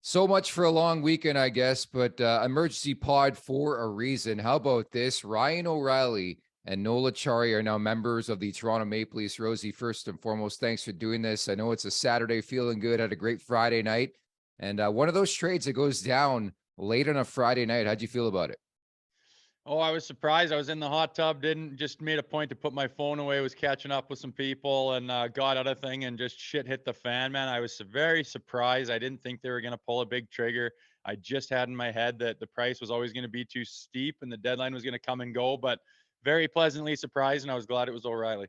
So much for a long weekend, I guess, but emergency pod for a reason. How about this? Ryan O'Reilly and Noel Acciari are now members of the Toronto Maple Leafs. Rosie, first and foremost, thanks for doing this. I know it's a Saturday, feeling good, had a great Friday night. And one of those trades that goes down late on a Friday night. How'd you feel about it? Oh, I was surprised. I was in the hot tub, didn't just made a point to put my phone away, was catching up with some people and got out of thing and just shit hit the fan, man. I was very surprised. I didn't think they were going to pull a big trigger. I just had in my head that the price was always going to be too steep and the deadline was going to come and go, but very pleasantly surprised. And I was glad it was O'Reilly.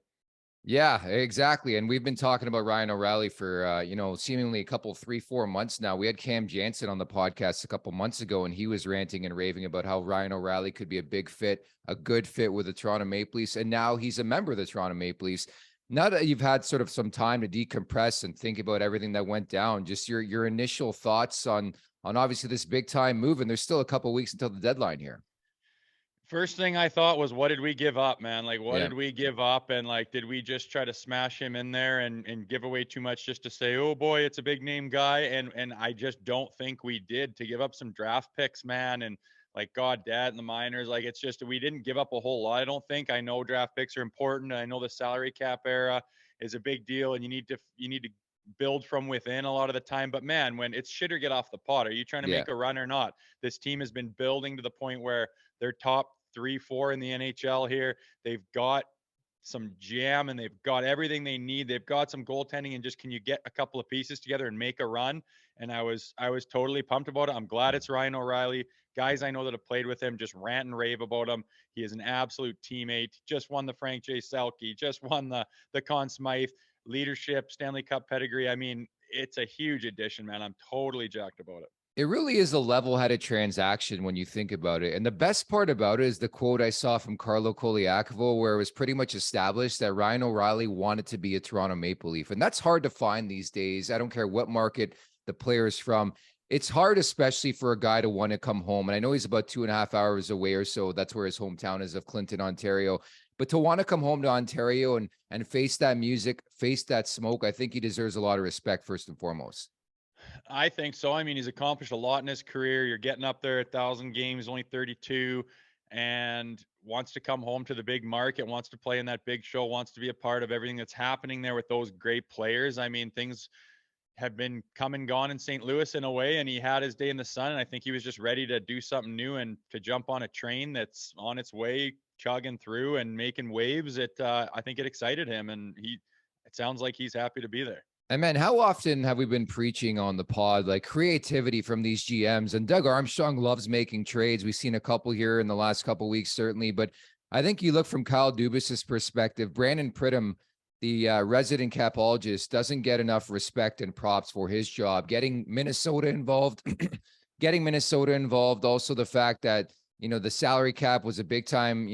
Yeah, exactly. And we've been talking about Ryan O'Reilly for seemingly a couple, 3-4 months now. We had Cam Jansen on the podcast a couple months ago, and he was ranting and raving about how Ryan O'Reilly could be a big fit, a good fit with the Toronto Maple Leafs. And now he's a member of the Toronto Maple Leafs. Now that you've had sort of some time to decompress and think about everything that went down, just your initial thoughts on obviously this big time move. And there's still a couple weeks until the deadline here. First thing I thought was, what did we give up, man? Like, what Yeah. did we give up? And like, did we just try to smash him in there and give away too much just to say, oh boy, it's a big name guy? And I just don't think we did to give up some draft picks, man. And like, God, dad in the minors, like, it's just, we didn't give up a whole lot. I don't think. I know draft picks are important. I know the salary cap era is a big deal and you need to build from within a lot of the time. But man, when it's shit or get off the pot, are you trying to Yeah. make a run or not? This team has been building to the point where they're top 3, 4 in the NHL here. They've got some jam and they've got everything they need. They've got some goaltending and just can you get a couple of pieces together and make a run? And I was totally pumped about it. I'm glad it's Ryan O'Reilly. Guys I know that have played with him just rant and rave about him. He is an absolute teammate. Just won the Frank J. Selke, just won the Conn Smythe leadership, Stanley Cup pedigree. I mean, it's a huge addition, man. I'm totally jacked about it. It really is a level-headed transaction when you think about it. And the best part about it is the quote I saw from Carlo Colaiacovo, where it was pretty much established that Ryan O'Reilly wanted to be a Toronto Maple Leaf. And that's hard to find these days. I don't care what market the player is from. It's hard, especially for a guy to want to come home. And I know he's about 2.5 hours away or so. That's where his hometown is, of Clinton, Ontario. But to want to come home to Ontario and face that music, face that smoke, I think he deserves a lot of respect, first and foremost. I think so. I mean, he's accomplished a lot in his career. You're getting up there 1,000 games, only 32, and wants to come home to the big market, wants to play in that big show, wants to be a part of everything that's happening there with those great players. I mean, things have been come and gone in St. Louis in a way, and he had his day in the sun. And I think he was just ready to do something new and to jump on a train that's on its way, chugging through and making waves. I think it excited him, and it sounds like he's happy to be there. And man, how often have we been preaching on the pod, like creativity from these GMs? And Doug Armstrong loves making trades. We've seen a couple here in the last couple weeks, certainly. But I think you look from Kyle Dubas's perspective, Brandon Pridham, the resident capologist, doesn't get enough respect and props for his job. Getting Minnesota involved, getting Minnesota involved. Also the fact that, the salary cap was a big time,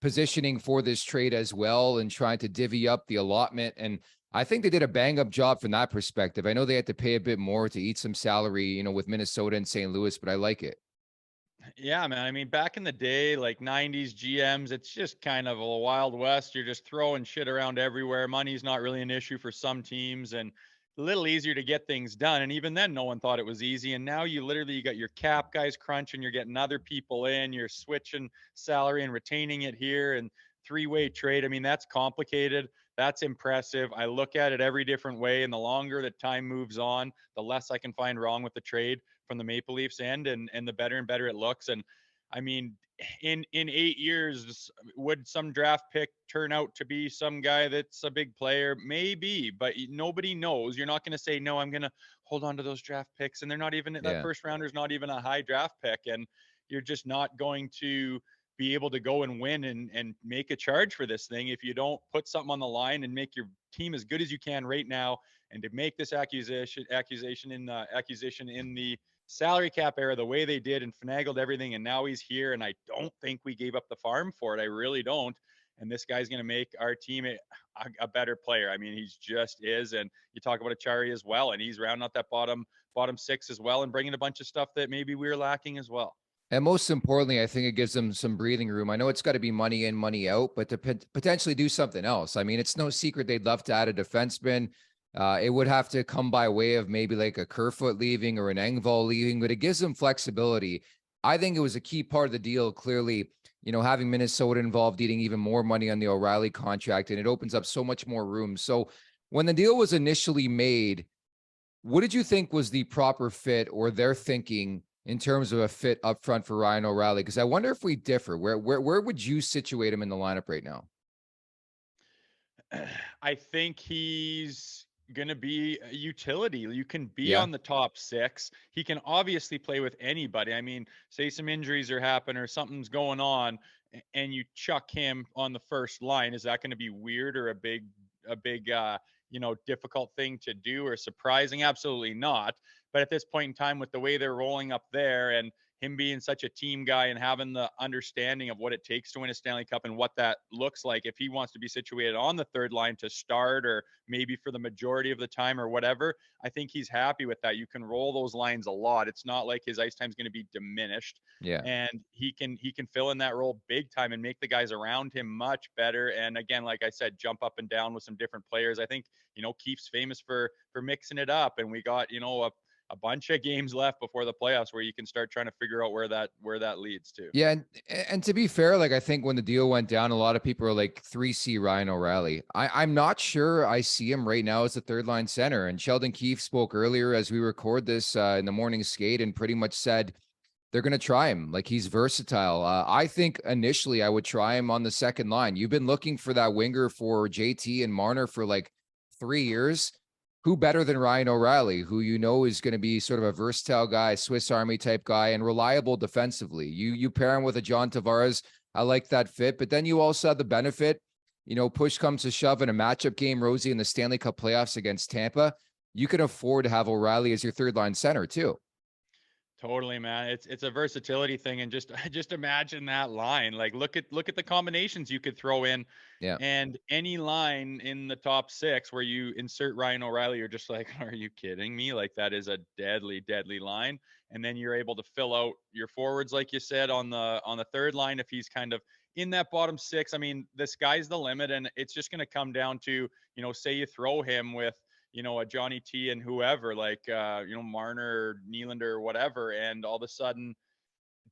positioning for this trade as well and trying to divvy up the allotment. And I think they did a bang up job from that perspective. I know they had to pay a bit more to eat some salary, with Minnesota and St. Louis, but I like it. Yeah, man. I mean, back in the day, like 90s GMs, it's just kind of a wild west. You're just throwing shit around everywhere. Money's not really an issue for some teams and a little easier to get things done. And even then, no one thought it was easy. And now you got your cap guys crunching, you're getting other people in, you're switching salary and retaining it here and three-way trade. I mean, that's complicated. That's impressive. I look at it every different way. And the longer that time moves on, the less I can find wrong with the trade from the Maple Leafs end, and the better and better it looks. And I mean, in 8 years, would some draft pick turn out to be some guy that's a big player? Maybe, but nobody knows. You're not going to say no. I'm going to hold on to those draft picks, and they're not even that Yeah. first rounder is not even a high draft pick, and you're just not going to be able to go and win and make a charge for this thing if you don't put something on the line and make your team as good as you can right now and to make this accusation in the salary cap era the way they did and finagled everything. And now he's here. And I don't think we gave up the farm for it. I really don't. And this guy's going to make our team a better player. I mean, he's just is. And you talk about Acciari as well. And he's rounding out that bottom six as well and bringing a bunch of stuff that maybe we're lacking as well. And most importantly, I think it gives them some breathing room. I know it's got to be money in, money out, but to potentially do something else. I mean, it's no secret they'd love to add a defenseman. It would have to come by way of maybe like a Kerfoot leaving or an Engvall leaving, but it gives them flexibility. I think it was a key part of the deal. Clearly, having Minnesota involved, eating even more money on the O'Reilly contract, and it opens up so much more room. So when the deal was initially made, what did you think was the proper fit or their thinking in terms of a fit up front for Ryan O'Reilly? Because I wonder if we differ. Where would you situate him in the lineup right now? I think he's going to be a utility. You can be Yeah. on the top six. He can obviously play with anybody. I mean, say some injuries are happening or something's going on and you chuck him on the first line. Is that going to be weird or a big, difficult thing to do or surprising? Absolutely not. But at this point in time, with the way they're rolling up there and him being such a team guy and having the understanding of what it takes to win a Stanley Cup and what that looks like, if he wants to be situated on the third line to start or maybe for the majority of the time or whatever, I think he's happy with that. You can roll those lines a lot. It's not like his ice time is going to be diminished, Yeah. and he can fill in that role big time and make the guys around him much better. And again, like I said, jump up and down with some different players. I think Keefe's famous for mixing it up, and we got a bunch of games left before the playoffs where you can start trying to figure out where that leads to. Yeah, and to be fair, like I think when the deal went down, a lot of people are like 3C Ryan O'Reilly. I'm not sure I see him right now as a third line center. And Sheldon Keefe spoke earlier as we record this in the morning skate and pretty much said they're going to try him. Like he's versatile. I think initially I would try him on the second line. You've been looking for that winger for JT and Marner for like 3 years. Who better than Ryan O'Reilly, who is going to be sort of a versatile guy, Swiss Army type guy, and reliable defensively. You pair him with a John Tavares. I like that fit. But then you also have the benefit, push comes to shove in a matchup game, Rosie, in the Stanley Cup playoffs against Tampa. You can afford to have O'Reilly as your third line center too. Totally, man. It's a versatility thing, and just just imagine that line. Like, look at the combinations you could throw in, Yeah. and any line in the top six where you insert Ryan O'Reilly, you're just like, are you kidding me? Like that is a deadly, deadly line. And then you're able to fill out your forwards, like you said, on the third line if he's kind of in that bottom six. I mean, the sky's the limit, and it's just going to come down to say you throw him with a Johnny T and whoever, like Marner, Nylander, or whatever, and all of a sudden,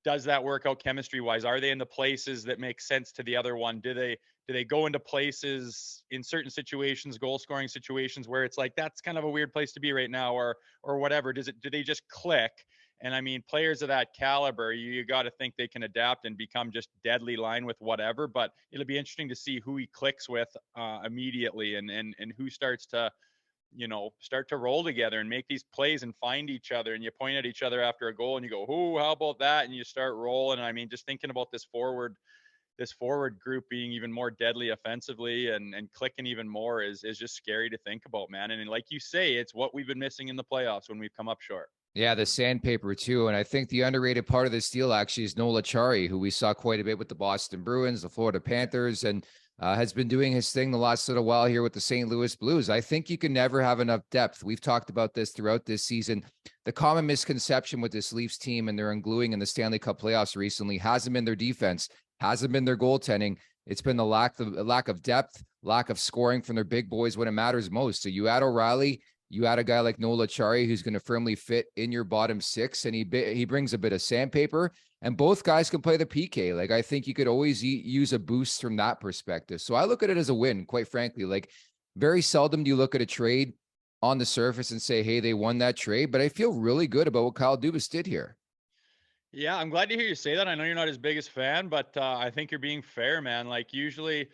does that work out chemistry wise? Are they in the places that make sense to the other one? Do they go into places in certain situations, goal scoring situations, where it's like that's kind of a weird place to be right now, or whatever? Do they just click? And I mean, players of that caliber, you got to think they can adapt and become just deadly line with whatever. But it'll be interesting to see who he clicks with immediately, and who starts to start to roll together and make these plays and find each other. And you point at each other after a goal and you go, "Oh, how about that?" And you start rolling. And I mean, just thinking about this forward group being even more deadly offensively and clicking even more is just scary to think about, man. And like you say, it's what we've been missing in the playoffs when we've come up short. Yeah, the sandpaper too. And I think the underrated part of this deal actually is Noel Acciari, who we saw quite a bit with the Boston Bruins, the Florida Panthers, and has been doing his thing the last little while here with the St. Louis Blues. I think you can never have enough depth. We've talked about this throughout this season. The common misconception with this Leafs team and their ungluing in the Stanley Cup playoffs recently hasn't been their defense, hasn't been their goaltending. It's been the lack of depth, lack of scoring from their big boys when it matters most. So you add O'Reilly, you add a guy like Noel Acciari who's going to firmly fit in your bottom six, and he brings a bit of sandpaper, and both guys can play the PK. Like I think you could always use a boost from that perspective. So I look at it as a win, quite frankly. Like very seldom do you look at a trade on the surface and say, "Hey, they won that trade," but I feel really good about what Kyle Dubas did here. Yeah, I'm glad to hear you say that. I know you're not his biggest fan, but I think you're being fair, man. Like usually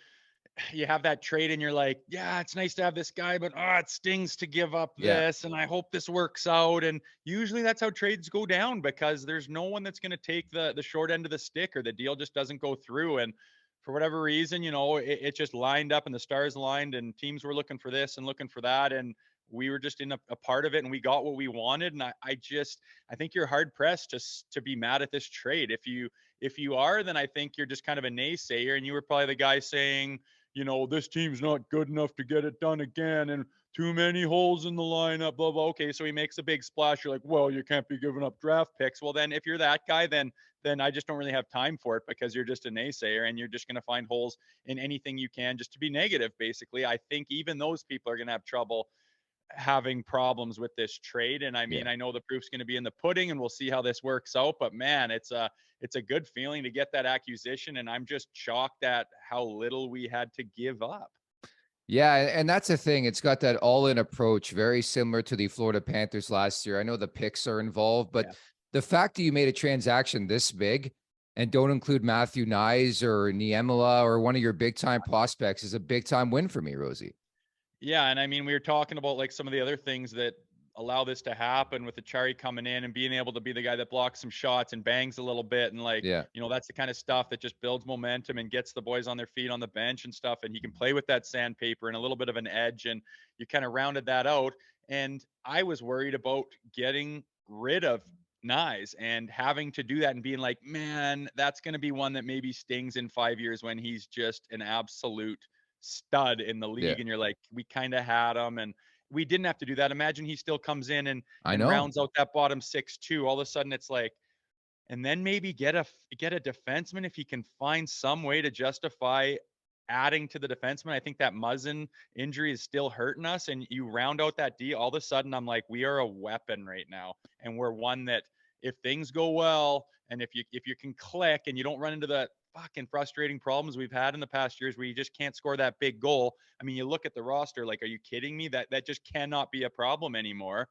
you have that trade and you're like, yeah, it's nice to have this guy, but it stings to give up Yeah. this, and I hope this works out. And usually that's how trades go down, because there's no one that's going to take the short end of the stick, or the deal just doesn't go through. And for whatever reason, it just lined up and the stars aligned and teams were looking for this and looking for that. And we were just in a part of it and we got what we wanted. And I think you're hard pressed to be mad at this trade. If you are, then I think you're just kind of a naysayer, and you were probably the guy saying, this team's not good enough to get it done again, and too many holes in the lineup, blah, blah. Okay, so he makes a big splash. You're like, well, you can't be giving up draft picks. Well, then if you're that guy, then I just don't really have time for it, because you're just a naysayer and you're just going to find holes in anything you can just to be negative, basically. I think even those people are going to have trouble having problems with this trade. And I mean, Yeah. I know the proof's going to be in the pudding, and we'll see how this works out. But man, it's a good feeling to get that acquisition, and I'm just shocked at how little we had to give up. Yeah, and that's the thing. It's got that all-in approach, very similar to the Florida Panthers last year. I know the picks are involved, but Yeah. the fact that you made a transaction this big and don't include Matthew Nyes or Niemela or one of your big-time prospects is a big-time win for me, Rosie. Yeah, and I mean, we were talking about like some of the other things that allow this to happen with Acciari coming in and being able to be the guy that blocks some shots and bangs a little bit, and like, Yeah. that's the kind of stuff that just builds momentum and gets the boys on their feet on the bench and stuff. And he can play with that sandpaper and a little bit of an edge, and you kind of rounded that out. And I was worried about getting rid of Nyes and having to do that and being like, man, that's going to be one that maybe stings in 5 years when he's just an absolute stud in the Yeah. league. And you're like, we kind of had him, and we didn't have to do that. Imagine he still comes in I and know. rounds out that bottom 6 too. All of a sudden it's like, and then maybe get a defenseman if he can find some way to justify adding to the defenseman. I think that Muzzin injury is still hurting us, and you round out that D, all of a sudden I'm like, we are a weapon right now, and we're one that if things go well, and if you can click and you don't run into the fucking frustrating problems we've had in the past years where you just can't score that big goal. I mean, you look at the roster, like, are you kidding me? That just cannot be a problem anymore.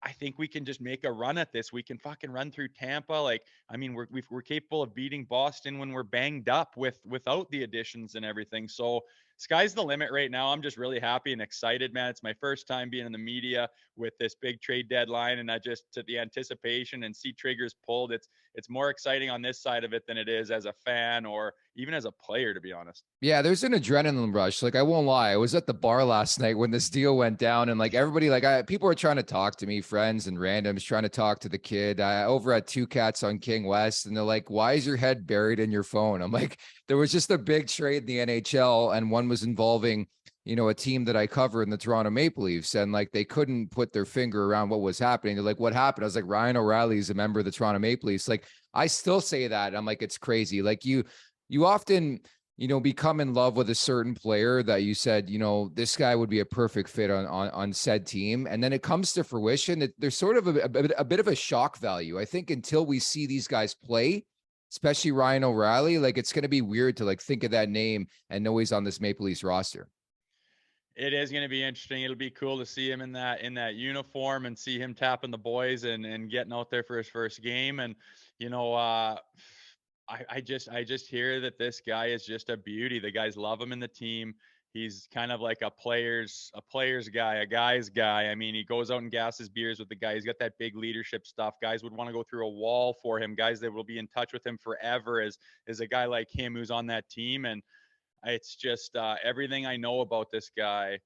I think we can just make a run at this. We can fucking run through Tampa. Like, I mean, we're capable of beating Boston when we're banged up without the additions and everything. So sky's the limit right now. I'm just really happy and excited, man. It's my first time being in the media with this big trade deadline, and I just, to the anticipation and see triggers pulled. It's more exciting on this side of it than it is as a fan or even as a player, to be honest. Yeah, there's an adrenaline rush. Like, I won't lie. I was at the bar last night when this deal went down, and like everybody, people were trying to talk to me, friends and randoms trying to talk to the kid over at Two Cats on King West. And they're like, why is your head buried in your phone? I'm like, there was just a big trade in the NHL, and one was involving, a team that I cover in the Toronto Maple Leafs. And like, they couldn't put their finger around what was happening. They're like, what happened? I was like, Ryan O'Reilly is a member of the Toronto Maple Leafs. Like, I still say that. I'm like, it's crazy. Like, you often become in love with a certain player that you said, this guy would be a perfect fit on said team. And then it comes to fruition. There's sort of a bit of a shock value. I think until we see these guys play, especially Ryan O'Reilly, like it's going to be weird to like think of that name and know he's on this Maple Leafs roster. It is going to be interesting. It'll be cool to see him in that uniform and see him tapping the boys and getting out there for his first game. And I just hear that this guy is just a beauty. The guys love him in the team. He's kind of like a player's guy, a guy's guy. I mean, he goes out and gasses beers with the guy. He's got that big leadership stuff. Guys would want to go through a wall for him. Guys that will be in touch with him forever is a guy like him who's on that team. And it's just everything I know about this guy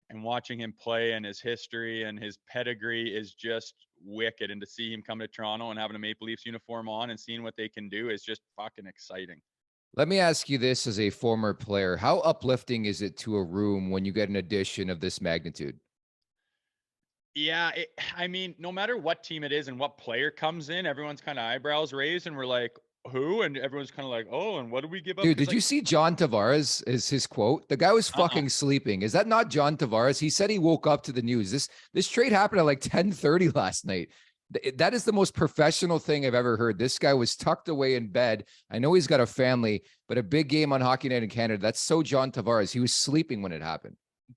and watching him play and his history and his pedigree is just wicked. And to see him come to Toronto and having a Maple Leafs uniform on and seeing what they can do is just fucking exciting. Let me ask you this as a former player. How uplifting is it to a room when you get an addition of this magnitude? Yeah, I mean, no matter what team it is and what player comes in, everyone's kind of eyebrows raised and we're like, who? And everyone's kind of like, oh, and what did we give up? Dude, Because did you like, see John Tavares is his quote? The guy was fucking sleeping. Is that not John Tavares? He said he woke up to the news. This trade happened at like 10:30 last night. That is the most professional thing I've ever heard. This guy was tucked away in bed. I know he's got a family, but a big game on Hockey Night in Canada. That's so John Tavares. He was sleeping when it happened.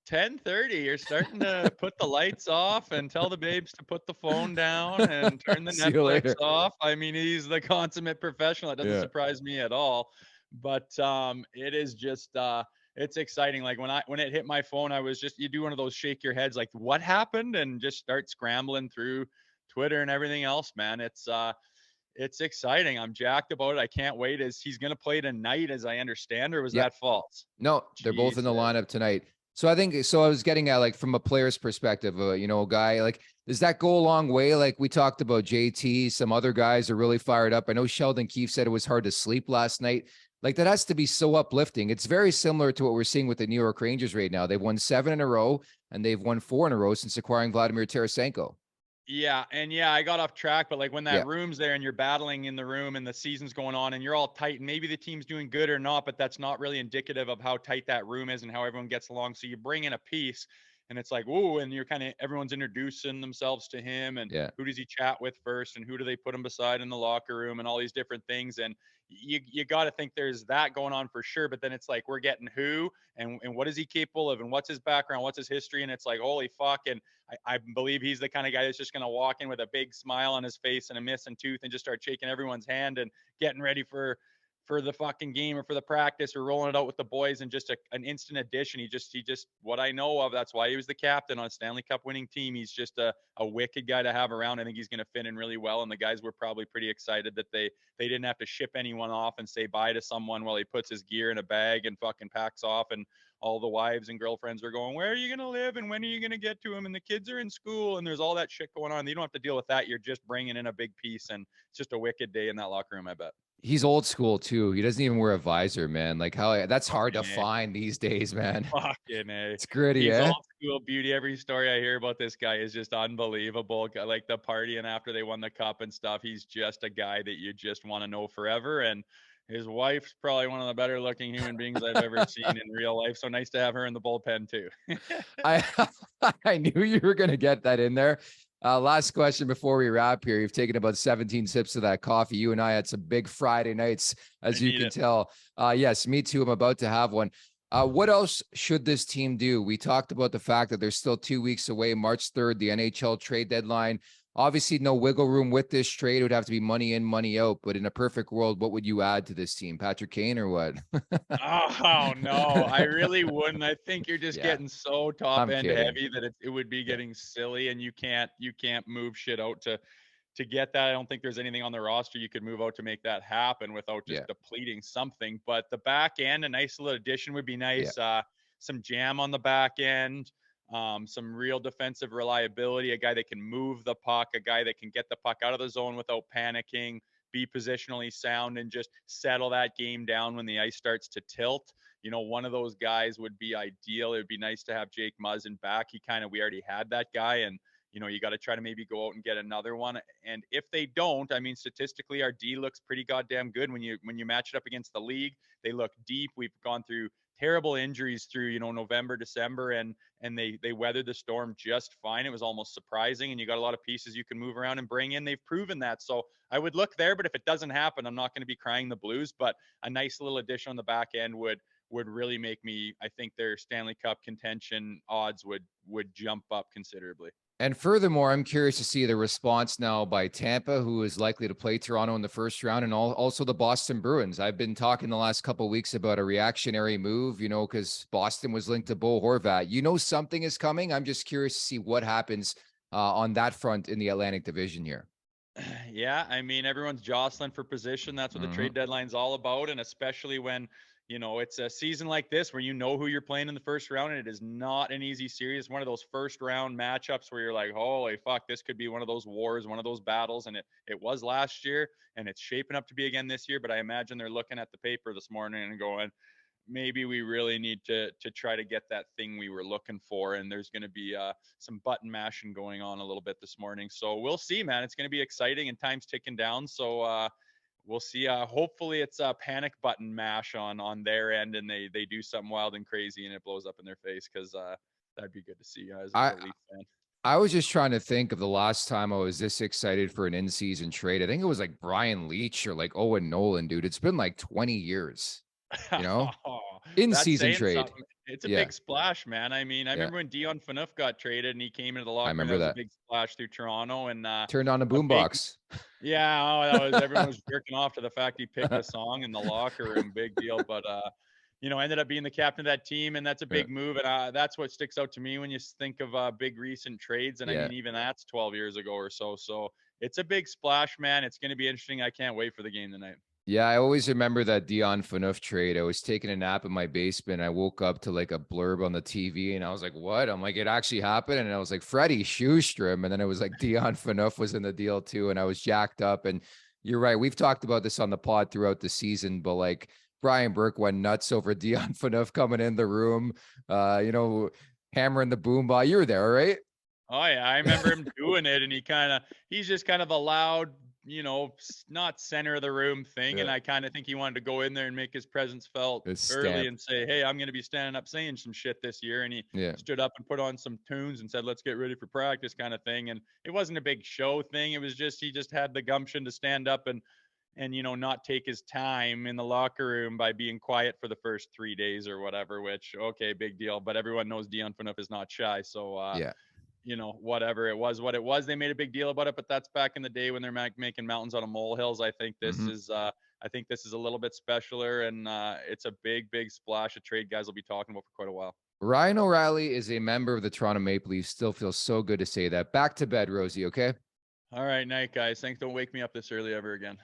10:30, you're starting to put the lights off and tell the babes to put the phone down and turn the See you Netflix later. off. I mean, he's the consummate professional. It doesn't Yeah. surprise me at all. But it is just it's exciting. Like when it hit my phone, I was just, you do one of those shake your heads like, what happened? And just start scrambling through Twitter and everything else, man. It's exciting. I'm jacked about it. I can't wait. He's gonna play tonight, as I understand, or was Yep. that false? No, they're both in the Jesus. lineup tonight. So I think so. I was getting at like from a player's perspective, a guy like, does that go a long way? Like we talked about JT, some other guys are really fired up. I know Sheldon Keefe said it was hard to sleep last night. Like that has to be so uplifting. It's very similar to what we're seeing with the New York Rangers right now. They've won 7 in a row and they've won 4 in a row since acquiring Vladimir Tarasenko. Yeah, and yeah, I got off track, but like when Yeah. that room's there and you're battling in the room and the season's going on and you're all tight and maybe the team's doing good or not, but that's not really indicative of how tight that room is and how everyone gets along. So you bring in a piece And it's like, whoa, and you're kind of, everyone's introducing themselves to him, and Yeah. who does he chat with first, and who do they put him beside in the locker room, and all these different things. And you got to think there's that going on for sure. But then it's like, we're getting who, and what is he capable of, and what's his background, what's his history. And it's like, holy fuck. And I believe he's the kind of guy that's just going to walk in with a big smile on his face and a missing tooth and just start shaking everyone's hand and getting ready for the fucking game or for the practice or rolling it out with the boys, and just an instant addition. He just what I know of, that's why he was the captain on a Stanley Cup winning team. He's just a wicked guy to have around. I think he's going to fit in really well, and the guys were probably pretty excited that they didn't have to ship anyone off and say bye to someone while he puts his gear in a bag and fucking packs off, and all the wives and girlfriends are going, where are you going to live and when are you going to get to him, and the kids are in school, and there's all that shit going on. You don't have to deal with that. You're just bringing in a big piece, and it's just a wicked day in that locker room, I bet. He's old school too. He doesn't even wear a visor, man. Like how that's hard to Fucking A. find these days, man. Fucking A. It's gritty, He's eh? old school beauty. Every story I hear about this guy is just unbelievable. Like the party and after they won the cup and stuff, he's just a guy that you just want to know forever. And his wife's probably one of the better looking human beings I've ever seen in real life. So nice to have her in the bullpen too. I I knew you were gonna get that in there. Last question before we wrap here. You've taken about 17 sips of that coffee. You and I had some big Friday nights, as you can tell. Yes, me too. I'm about to have one. What else should this team do? We talked about the fact that they're still 2 weeks away, March 3rd, the NHL trade deadline. Obviously, no wiggle room with this trade. It would have to be money in, money out. But in a perfect world, what would you add to this team? Patrick Kane or what? Oh no, I really wouldn't. I think you're just Yeah, getting so top I'm end kidding. heavy that it would be Yeah, getting silly, and you can't move shit out to get that. I don't think there's anything on the roster you could move out to make that happen without just yeah, depleting something. But the back end, a nice little addition would be yeah. nice. Some jam on the back end, some real defensive reliability, a guy that can move the puck, a guy that can get the puck out of the zone without panicking, be positionally sound, and just settle that game down when the ice starts to tilt. One of those guys would be ideal. It would be nice to have Jake Muzzin back. We already had that guy, and you got to try to maybe go out and get another one. And if they don't, I mean, statistically, our D looks pretty goddamn good when you match it up against the league. They look deep. We've gone through terrible injuries through November, December, and they weathered the storm just fine. It was almost surprising, and you got a lot of pieces you can move around and bring in. They've proven that. So I would look there, but if it doesn't happen, I'm not going to be crying the blues. But a nice little addition on the back end would really make me. I think their Stanley Cup contention odds would jump up considerably. And furthermore, I'm curious to see the response now by Tampa, who is likely to play Toronto in the first round, and also the Boston Bruins. I've been talking the last couple of weeks about a reactionary move, because Boston was linked to Bo Horvat. Something is coming. I'm just curious to see what happens on that front in the Atlantic Division here. Yeah, I mean, everyone's jostling for position. That's what the Mm-hmm. trade deadline's all about. And especially when, it's a season like this where who you're playing in the first round, and it is not an easy series. One of those first round matchups where you're like, holy fuck, this could be one of those wars, one of those battles. And it was last year, and it's shaping up to be again this year. But I imagine they're looking at the paper this morning and going, maybe we really need to try to get that thing we were looking for. And there's going to be some button mashing going on a little bit this morning. So we'll see, man. It's going to be exciting, and time's ticking down. So we'll see. Hopefully it's a panic button mash on their end, and they do something wild and crazy and it blows up in their face, because that'd be good to see as I a Leaf fan. I was just trying to think of the last time I was this excited for an in-season trade. I think it was like Brian Leach or like Owen Nolan, dude. It's been like 20 years, you know? That's In-season saying trade. something. It's a Yeah, big splash, man. I mean, I yeah. remember when Dion Phaneuf got traded and he came into the I locker room. That remember was a that. big splash through Toronto, and Turned on a a big, boombox. yeah. Oh, that was everyone was jerking off to the fact he picked a song in the locker room. Big deal, but ended up being the captain of that team, and that's a Yeah, big move. And that's what sticks out to me when you think of big recent trades. And I yeah. mean, even that's 12 years ago or so. So it's a big splash, man. It's going to be interesting. I can't wait for the game tonight. Yeah, I always remember that Dion Phaneuf trade. I was taking a nap in my basement. I woke up to like a blurb on the TV and I was like, what? I'm like, it actually happened. And I was like, Freddie Shoestrom. And then it was like Dion Phaneuf was in the deal too. And I was jacked up. And you're right. We've talked about this on the pod throughout the season, but like Brian Burke went nuts over Dion Phaneuf coming in the room, hammering the boomba. You were there, right? Oh yeah, I remember him doing it, and he's just kind of a loud, not center of the room thing. Yeah. And I kind of think he wanted to go in there and make his presence felt His early stamp. and say, hey, I'm going to be standing up saying some shit this year. And he Yeah. stood up and put on some tunes and said, let's get ready for practice kind of thing. And it wasn't a big show thing. It was just, he just had the gumption to stand up and not take his time in the locker room by being quiet for the first 3 days or whatever, which, okay, big deal. But everyone knows Dion Phaneuf is not shy. So, Yeah. whatever, it was what it was. They made a big deal about it, but that's back in the day when they're making mountains out of molehills. I think this is a little bit specialer, and it's a big splash of trade guys will be talking about for quite a while. Ryan O'Reilly is a member of the Toronto Maple Leafs. Still feels so good to say that. Back to bed, Rosie, okay? All right, night, guys. Thanks. Don't wake me up this early ever again.